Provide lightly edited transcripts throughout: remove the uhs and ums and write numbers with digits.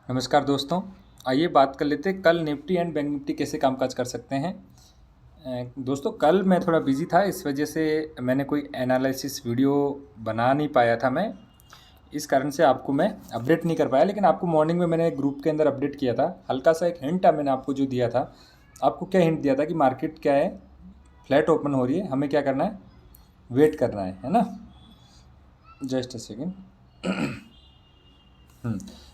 नमस्कार दोस्तों। आइए बात कर लेते हैं कल निफ्टी एंड बैंक निफ्टी कैसे कामकाज कर सकते हैं। दोस्तों कल मैं थोड़ा बिजी था, इस वजह से मैंने कोई एनालिसिस वीडियो बना नहीं पाया था। मैं इस कारण से आपको मैं अपडेट नहीं कर पाया, लेकिन आपको मॉर्निंग में मैंने ग्रुप के अंदर अपडेट किया था। हल्का सा एक हिंट मैंने आपको जो दिया था। आपको क्या हिंट दिया था कि मार्केट क्या है, फ्लैट ओपन हो रही है, हमें क्या करना है, वेट करना है ना। Just a second.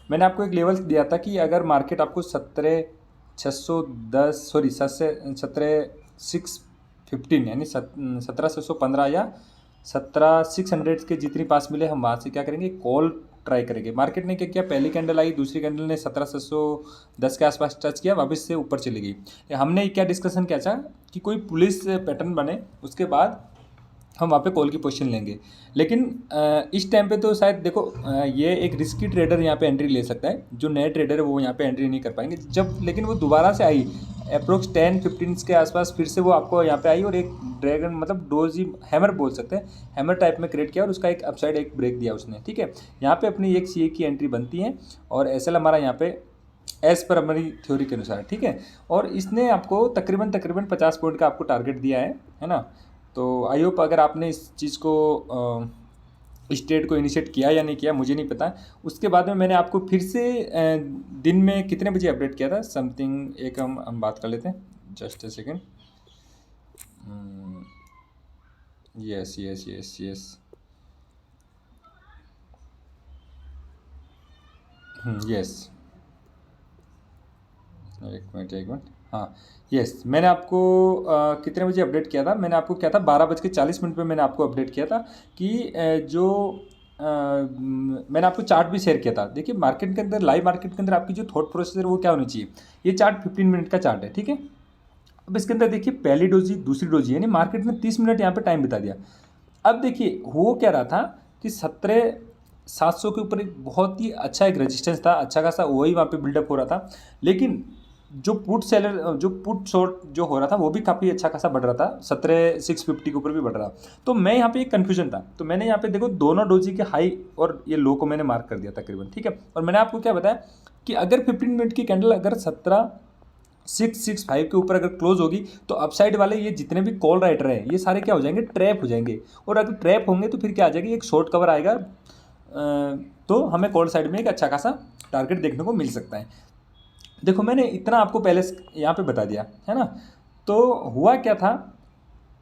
मैंने आपको एक लेवल दिया था कि अगर मार्केट आपको 17,610 सॉरी 17,615 यानी 17,615 या 17,600 के जितनी पास मिले, हम वहाँ से क्या करेंगे, कॉल ट्राई करेंगे। मार्केट ने क्या किया, पहली कैंडल आई, दूसरी कैंडल ने 17,610 के आसपास टच किया, वापस से ऊपर चली गई। हमने क्या डिस्कशन किया था कि कोई पुलिस पैटर्न बने, उसके बाद हम वहाँ पे कॉल की पोजीशन लेंगे। लेकिन इस टाइम पे तो शायद देखो, ये एक रिस्की ट्रेडर यहाँ पे एंट्री ले सकता है। जो नए ट्रेडर है वो यहाँ पे एंट्री नहीं कर पाएंगे। जब लेकिन वो दोबारा से आई अप्रोक्स 10-15 के आसपास, फिर से वो आपको यहाँ पे आई और एक ड्रैगन मतलब डोजी हैमर बोल सकते हैं, हैमर टाइप में क्रिएट किया और उसका एक अपसाइड एक ब्रेक दिया उसने। ठीक है, यहाँ पे अपनी एक सी की एंट्री बनती है और एसएल हमारा यहाँ पे एज पर हमारी थ्योरी के अनुसार। ठीक है, और इसने आपको तकरीबन तकरीबन 50 पॉइंट का आपको टारगेट दिया है ना। तो आई होप अगर आपने इस चीज़ को इस ट्रेड को इनिशिएट किया या नहीं किया मुझे नहीं पता। उसके बाद में मैंने आपको फिर से दिन में कितने बजे अपडेट किया था समथिंग, एक हम बात कर लेते हैं। Just a second. Yes yes yes yes. Yes, एक मिनट। हाँ, यस, मैंने आपको कितने बजे अपडेट किया था, मैंने आपको क्या था 12:40 पे मैंने आपको अपडेट किया था कि मैंने आपको चार्ट भी शेयर किया था। देखिए मार्केट के अंदर, लाइव मार्केट के अंदर आपकी जो थॉट प्रोसेस है वो क्या होनी चाहिए। ये चार्ट 15 मिनट का चार्ट है, ठीक है। अब इसके अंदर देखिए पहली डोजी दूसरी डोजी, यानी मार्केट ने 30 मिनट यहाँ पे टाइम बिता दिया। अब देखिए हो क्या रहा था कि 17,700 के ऊपर एक बहुत ही अच्छा एक रेजिस्टेंस था, अच्छा खासा वही वहाँ पे बिल्डअप हो रहा था। लेकिन जो पुट सेलर, जो पुट शॉर्ट जो हो रहा था वो भी काफ़ी अच्छा खासा बढ़ रहा था, 17,650 के ऊपर भी बढ़ रहा। तो मैं यहाँ पे एक कन्फ्यूजन था, तो मैंने यहाँ पे देखो दोनों डोजी के हाई और ये लो को मैंने मार्क कर दिया तकरीबन। ठीक है, और मैंने आपको क्या बताया कि अगर 15 मिनट की कैंडल अगर 17,665 के ऊपर अगर क्लोज होगी तो अपसाइड वाले ये जितने भी कॉल राइटर हैं ये सारे क्या हो जाएंगे, ट्रैप हो जाएंगे। और अगर ट्रैप होंगे तो फिर क्या आ जाएगी, एक शॉर्ट कवर आएगा, तो हमें कॉल साइड में एक अच्छा खासा टारगेट देखने को मिल सकता है। देखो मैंने इतना आपको पहले यहाँ पे बता दिया है ना। तो हुआ क्या था,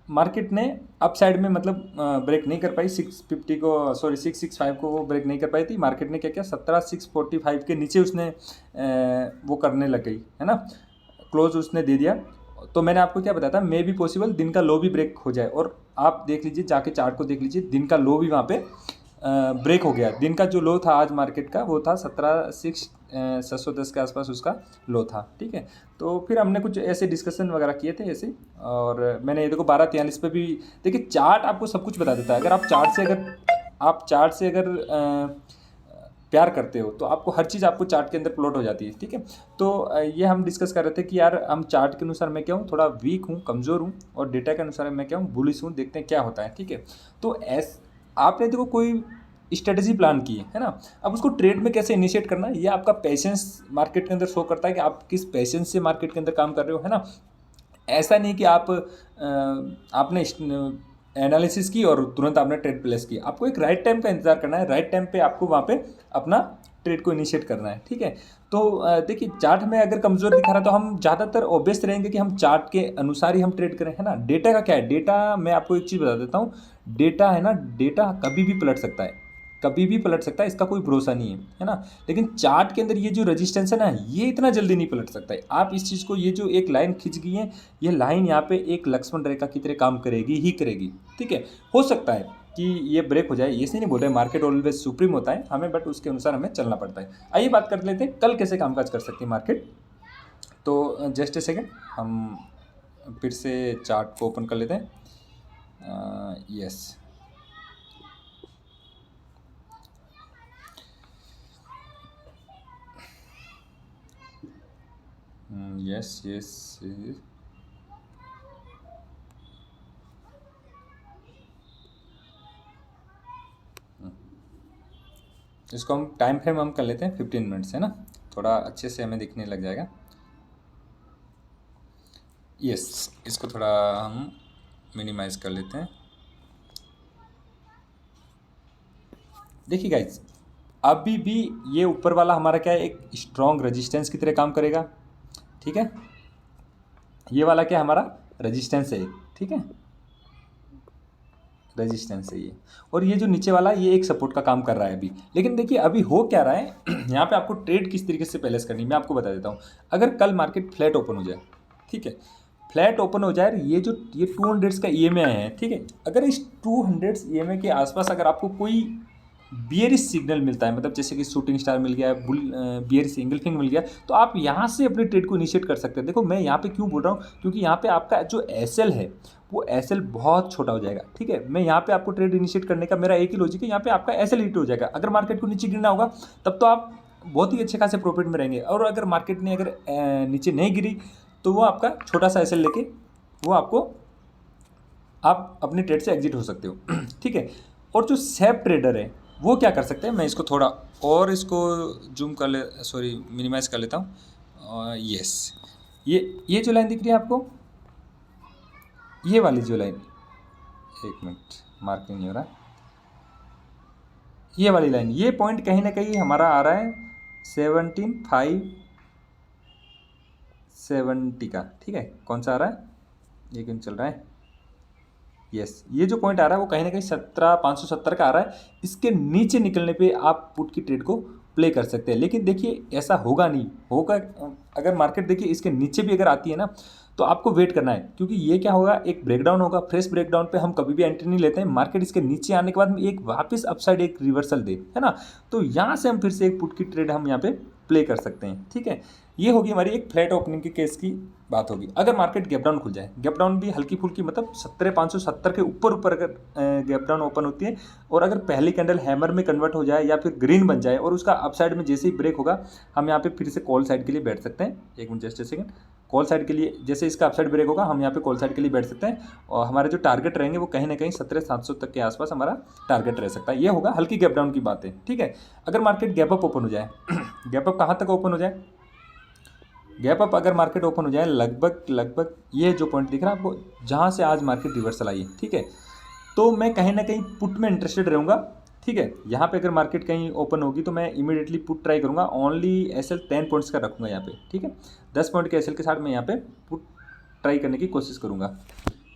मार्केट ने अप साइड में मतलब ब्रेक नहीं कर पाई 650 को, सॉरी 665 को वो ब्रेक नहीं कर पाई थी। मार्केट ने क्या किया, 17,645 के नीचे उसने वो करने लग गई है ना, क्लोज उसने दे दिया। तो मैंने आपको क्या बताया था, मे भी पॉसिबल दिन का लो भी ब्रेक हो जाए। और आप देख लीजिए, जाके चार्ट को देख लीजिए, दिन का लो भी वहाँ पे ब्रेक हो गया। दिन का जो लो था आज मार्केट का वो था 17,610 के आसपास उसका लो था। ठीक है, तो फिर हमने कुछ ऐसे डिस्कशन वगैरह किए थे ऐसे। और मैंने ये देखो 12:43 पे भी, देखिए चार्ट आपको सब कुछ बता देता है। अगर आप चार्ट से अगर प्यार करते हो तो आपको हर चीज़ आपको चार्ट के अंदर प्लॉट हो जाती है। ठीक है, तो ये हम डिस्कस कर रहे थे कि यार हम चार्ट के अनुसार मैं क्या हूँ, थोड़ा वीक हूँ, कमज़ोर हूँ, और डेटा के अनुसार मैं क्या हूँ, बुलिश हूँ। देखते हैं क्या होता है। ठीक है, तो आपने देखो कोई स्ट्रेटजी प्लान की है ना, अब उसको ट्रेड में कैसे इनिशिएट करना है, ये आपका पेशेंस मार्केट के अंदर शो करता है कि आप किस पेशेंस से मार्केट के अंदर काम कर रहे हो, है ना। ऐसा नहीं कि आपने एनालिसिस की और तुरंत आपने ट्रेड प्लेस की। आपको एक राइट टाइम का इंतजार करना है, राइट टाइम पे आपको वहाँ पे अपना ट्रेड को इनिशिएट करना है। ठीक है, तो देखिए चार्ट में अगर कमज़ोर दिखा रहा तो हम ज़्यादातर ऑब्वियस रहेंगे कि हम चार्ट के अनुसार ही हम ट्रेड करें, है ना। डेटा का क्या है, डेटा मैं आपको एक चीज़ बता देता हूँ, डेटा है ना, डेटा कभी भी पलट सकता है, कभी भी पलट सकता है, इसका कोई भरोसा नहीं है ना। लेकिन चार्ट के अंदर ये जो रजिस्टेंस है ना, ये इतना जल्दी नहीं पलट सकता है। आप इस चीज़ को, ये जो एक लाइन खिंच गई है, ये लाइन यहाँ पे एक लक्ष्मण रेखा की तरह काम करेगी ही करेगी। ठीक है, हो सकता है कि ये ब्रेक हो जाए, ये से नहीं बोल रहे मार्केट ऑलवेज सुप्रीम होता है हमें, बट उसके अनुसार हमें चलना पड़ता है। आइए बात कर लेते हैं कल कैसे कामकाज कर सकती है मार्केट। तो जस्ट ए सेकेंड, हम फिर से चार्ट को ओपन कर लेते हैं। यस, यस यस, इसको हम टाइम फ्रेम हम कर लेते हैं 15 मिनट्स, है ना। थोड़ा अच्छे से हमें दिखने लग जाएगा। यस, इसको थोड़ा हम मिनिमाइज कर लेते हैं। देखिए गाइज, अभी भी ये ऊपर वाला हमारा क्या है, एक स्ट्रॉन्ग रेजिस्टेंस की तरह काम करेगा। ठीक है, ये वाला क्या हमारा रेजिस्टेंस है, ठीक है, रेजिस्टेंस है ये। और ये जो नीचे वाला ये एक सपोर्ट का काम कर रहा है अभी। लेकिन देखिए अभी हो क्या रहा है यहाँ पे आपको ट्रेड किस तरीके से प्लेस करनी है मैं आपको बता देता हूँ। अगर कल मार्केट फ्लैट ओपन हो जाए, ठीक है, फ्लैट ओपन हो जाए, ये 200 का ईएमए आए हैं, ठीक है, अगर इस 200 ईएमए के आसपास अगर आपको कोई बियरिश सिग्नल मिलता है, मतलब जैसे कि शूटिंग स्टार मिल गया, बुल बियरिश इंगल्फिंग मिल गया, तो आप यहाँ से अपने ट्रेड को इनिशिएट कर सकते हैं। देखो मैं यहाँ पे क्यों बोल रहा हूँ, क्योंकि यहाँ पे आपका जो एसएल है वो एसएल बहुत छोटा हो जाएगा। ठीक है, मैं यहाँ पे आपको ट्रेड इनिशिएट करने का मेरा एक ही लॉजिक है, यहाँ पे आपका एसएल हिट हो जाएगा। अगर मार्केट को नीचे गिरना होगा तब तो आप बहुत ही अच्छे खासे प्रॉफिट में रहेंगे, और अगर मार्केट ने अगर नीचे नहीं गिरी तो वो आपका छोटा सा एसएल लेके वो आपको आप अपनी ट्रेड से एग्जिट हो सकते हो। ठीक है, और जो सेफ ट्रेडर है वो क्या कर सकते हैं, मैं इसको थोड़ा और इसको जूम कर ले, सॉरी मिनिमाइज कर लेता हूँ। यस, ये जो लाइन दिख रही है आपको, ये वाली जो लाइन, एक मिनट मार्किंग नहीं हो रहा, ये वाली लाइन, ये पॉइंट कहीं ना कहीं हमारा आ रहा है 17,570 का। ठीक है, कौन सा आ रहा है, ये क्यों चल रहा है, यस, ये जो पॉइंट आ रहा है वो कहीं ना कहीं 17,570 का आ रहा है। इसके नीचे निकलने पे आप पुट की ट्रेड को प्ले कर सकते हैं। लेकिन देखिए ऐसा होगा नहीं, होगा अगर मार्केट देखिए इसके नीचे भी अगर आती है ना तो आपको वेट करना है, क्योंकि ये क्या होगा, एक ब्रेकडाउन होगा, फ्रेश ब्रेकडाउन पे हम कभी भी एंट्री नहीं लेते हैं। मार्केट इसके नीचे आने के बाद में एक वापस अपसाइड एक रिवर्सल दे, है ना, तो यहाँ से हम फिर से एक पुट की ट्रेड हम यहाँ पे प्ले कर सकते हैं। ठीक है, ये होगी हमारी एक फ्लैट ओपनिंग के केस की बात होगी। अगर मार्केट गैप डाउन खुल जाए, गैप डाउन भी हल्की फुल्की, मतलब 17,570 के ऊपर ऊपर अगर गैप डाउन ओपन होती है, और अगर पहली कैंडल हैमर में कन्वर्ट हो जाए या फिर ग्रीन बन जाए और उसका अपसाइड में जैसे ही ब्रेक होगा, हम यहाँ पे फिर से कॉल साइड के लिए बैठ सकते हैं। एक minute just second, call side के लिए जैसे इसका अपसाइड ब्रेक होगा हम यहाँ पे कॉल साइड के लिए बैठ सकते हैं, और हमारे जो टारगेट रहेंगे वो कहीं ना कहीं 17,700 तक के आसपास हमारा टारगेट रह सकता है। ये होगा हल्की गैप डाउन की बात है। ठीक है, अगर मार्केट गैप अप ओपन हो जाए गैप अप कहाँ तक ओपन हो जाए, गैप अप अगर मार्केट ओपन हो जाए लगभग ये जो पॉइंट दिख रहा है आपको, जहाँ से आज मार्केट रिवर्सल आई है, ठीक है, तो मैं कहीं ना कहीं पुट में इंटरेस्टेड रहूँगा। ठीक है, यहाँ पे अगर मार्केट कहीं ओपन होगी तो मैं इमीडिएटली पुट ट्राई करूँगा। ओनली एसएल 10 पॉइंट्स का रखूँगा यहाँ पे। ठीक है, 10 पॉइंट के एसएल के साथ मैं यहाँ पे पुट ट्राई करने की कोशिश करूँगा।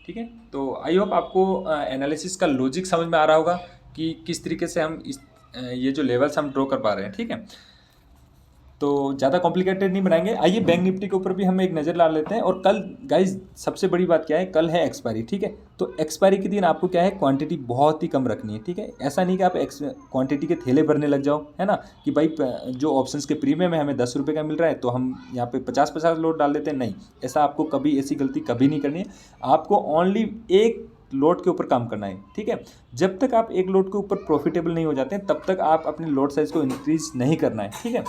ठीक है, तो आई होप आपको एनालिसिस का लॉजिक समझ में आ रहा होगा कि किस तरीके से हम इस ये जो लेवल्स हम ड्रॉ कर पा रहे हैं। ठीक है, तो ज़्यादा कॉम्प्लिकेटेड नहीं बनाएंगे। आइए बैंक निफ्टी के ऊपर भी हम एक नज़र डाल लेते हैं। और कल गाइज सबसे बड़ी बात क्या है, कल है एक्सपायरी। ठीक है, तो एक्सपायरी के दिन आपको क्या है, क्वांटिटी बहुत ही कम रखनी है। ठीक है, ऐसा नहीं कि आप क्वांटिटी के थैले भरने लग जाओ, है ना, कि भाई जो ऑप्शंस के प्रीमियम है हमें 10 रुपये का मिल रहा है तो हम यहाँ पे 50-50 लोड डाल देते हैं। नहीं, ऐसा आपको कभी ऐसी गलती कभी नहीं करनी है। आपको ओनली एक लोड के ऊपर काम करना है। ठीक है, जब तक आप एक लोड के ऊपर प्रॉफिटेबल नहीं हो जाते तब तक आप अपने लोड साइज को इंक्रीज नहीं करना है। ठीक है,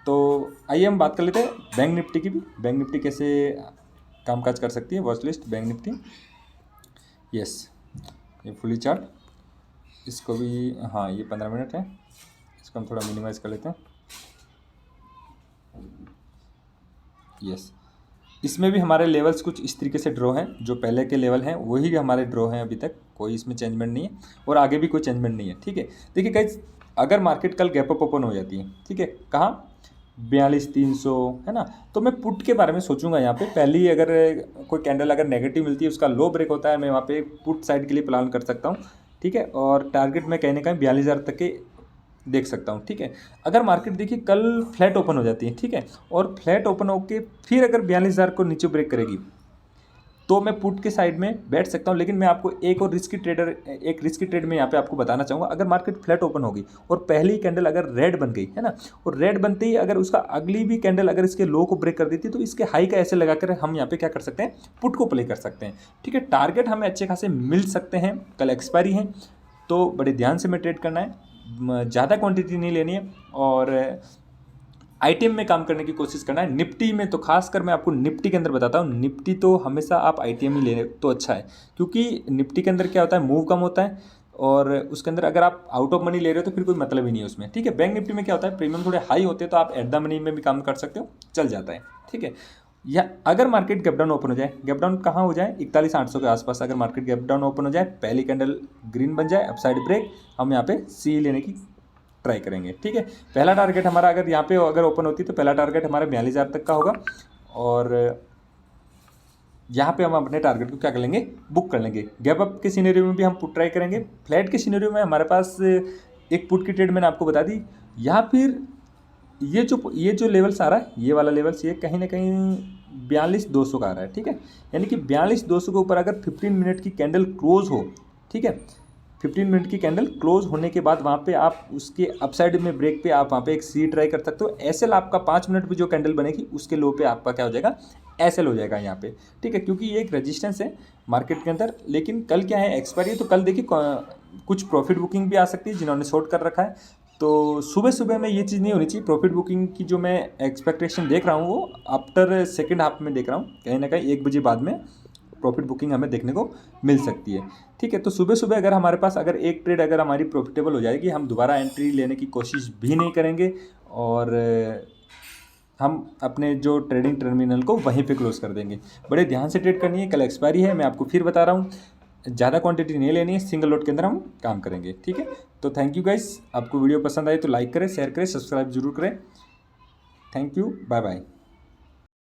तो आइए हम बात कर लेते हैं बैंक निफ्टी की भी। बैंक निफ्टी कैसे कामकाज कर सकती है, watch list bank Nifty. Yes, ये फुली चार्ट, इसको भी, हाँ ये 15 मिनट है, इसको हम थोड़ा मिनिमाइज कर लेते हैं। यस, इसमें भी हमारे लेवल्स कुछ इस तरीके से ड्रॉ हैं, जो पहले के लेवल हैं वही हमारे ड्रॉ हैं, अभी तक कोई इसमें चेंजमेंट नहीं है और आगे भी कोई चेंजमेंट नहीं है। ठीक है, देखिए गाइस, अगर मार्केट कल गैप अप ओपन हो जाती है, ठीक है, कहाँ 42,300, है ना, तो मैं पुट के बारे में सोचूंगा। यहाँ पे पहली अगर कोई कैंडल अगर नेगेटिव मिलती है, उसका लो ब्रेक होता है, मैं वहाँ पे पुट साइड के लिए प्लान कर सकता हूँ। ठीक है, और टारगेट में कहने का 42,000 तक के देख सकता हूँ। ठीक है, अगर मार्केट देखिए कल फ्लैट ओपन हो जाती है, ठीक है, और फ्लैट ओपन होके फिर अगर 42,000 को नीचे ब्रेक करेगी तो मैं पुट के साइड में बैठ सकता हूँ। लेकिन मैं आपको एक रिस्की ट्रेड में यहाँ पे आपको बताना चाहूँगा। अगर मार्केट फ्लैट ओपन होगी और पहली कैंडल अगर रेड बन गई, है ना, और रेड बनते ही अगर उसका अगली भी कैंडल अगर इसके लो को ब्रेक कर देती है तो इसके हाई का ऐसे लगाकर हम यहाँ पे क्या कर सकते हैं, पुट को प्ले कर सकते हैं। ठीक है, टारगेट हमें अच्छे खासे मिल सकते हैं। कल एक्सपायरी है तो बड़े ध्यान से में ट्रेड करना है, ज़्यादा क्वांटिटी नहीं लेनी है, और आईटीएम में काम करने की कोशिश करना है। निफ्टी में तो खासकर मैं आपको निफ्टी के अंदर बताता हूँ, निफ्टी तो हमेशा आप आईटीएम ही ले तो अच्छा है, क्योंकि निफ्टी के अंदर क्या होता है, मूव कम होता है और उसके अंदर अगर आप आउट ऑफ मनी ले रहे हो तो फिर कोई मतलब ही नहीं है उसमें, ठीक है। बैंक निफ्टी में क्या होता है, प्रीमियम थोड़े हाई होते हैं तो आप एट द मनी में भी काम कर सकते हो, चल जाता है, ठीक है। या अगर मार्केट गैप डाउन ओपन हो जाए, गैप डाउन कहाँ हो जाए 41,800 के आसपास, अगर मार्केट गैप डाउन ओपन हो जाए, पहली कैंडल ग्रीन बन जाए, अपसाइड ब्रेक, हम यहाँ पे सी लेने की ट्राई करेंगे, ठीक है। पहला टारगेट हमारा अगर यहाँ पे अगर ओपन होती है तो पहला टारगेट हमारा 42,000 तक का होगा, और यहाँ पे हम अपने टारगेट को क्या कर लेंगे, बुक कर लेंगे। गैप अप के सिनेरियो में भी हम पुट ट्राई करेंगे। फ्लैट के सिनेरियो में हमारे पास एक पुट की ट्रेड मैंने आपको बता दी, या फिर ये जो लेवल्स आ रहा है, ये वाला लेवल्स, ये कहीं ना कहीं 42,200 का आ रहा है, ठीक है। यानी कि 42,200 के ऊपर अगर 15 मिनट की कैंडल क्लोज हो, ठीक है, 15 मिनट की कैंडल क्लोज होने के बाद वहाँ पे आप उसके अपसाइड में ब्रेक पे आप वहाँ पे एक सी ट्राई कर सकते हो। एसएल आपका 5 मिनट पे जो कैंडल बनेगी उसके लो पे आपका क्या हो जाएगा, एसएल हो जाएगा यहाँ पे, ठीक है, क्योंकि ये एक रेजिस्टेंस है मार्केट के अंदर। लेकिन कल क्या है, एक्सपायरी, तो कल देखिए कुछ प्रॉफिट बुकिंग भी आ सकती है जिन्होंने शॉर्ट कर रखा है। तो सुबह सुबह में ये चीज़ नहीं होनी चाहिए। प्रॉफिट बुकिंग की जो मैं एक्सपेक्टेशन देख रहा हूँ वो आफ्टर सेकेंड हाफ में देख रहा हूँ, कहीं ना कहीं 1 बजे बाद में प्रॉफिट बुकिंग हमें देखने को मिल सकती है, ठीक है। तो सुबह सुबह अगर हमारे पास अगर एक ट्रेड अगर हमारी प्रॉफिटेबल हो जाएगी, हम दोबारा एंट्री लेने की कोशिश भी नहीं करेंगे, और हम अपने जो ट्रेडिंग टर्मिनल को वहीं पे क्लोज कर देंगे। बड़े ध्यान से ट्रेड करनी है, कल एक्सपायरी है, मैं आपको फिर बता रहा हूँ। ज़्यादा क्वांटिटी नहीं लेनी है, सिंगल लॉट के अंदर हम काम करेंगे, ठीक है। तो थैंक यू गाइस, आपको वीडियो पसंद आए तो लाइक करें, शेयर करें, सब्सक्राइब जरूर करें। Thank you, bye bye.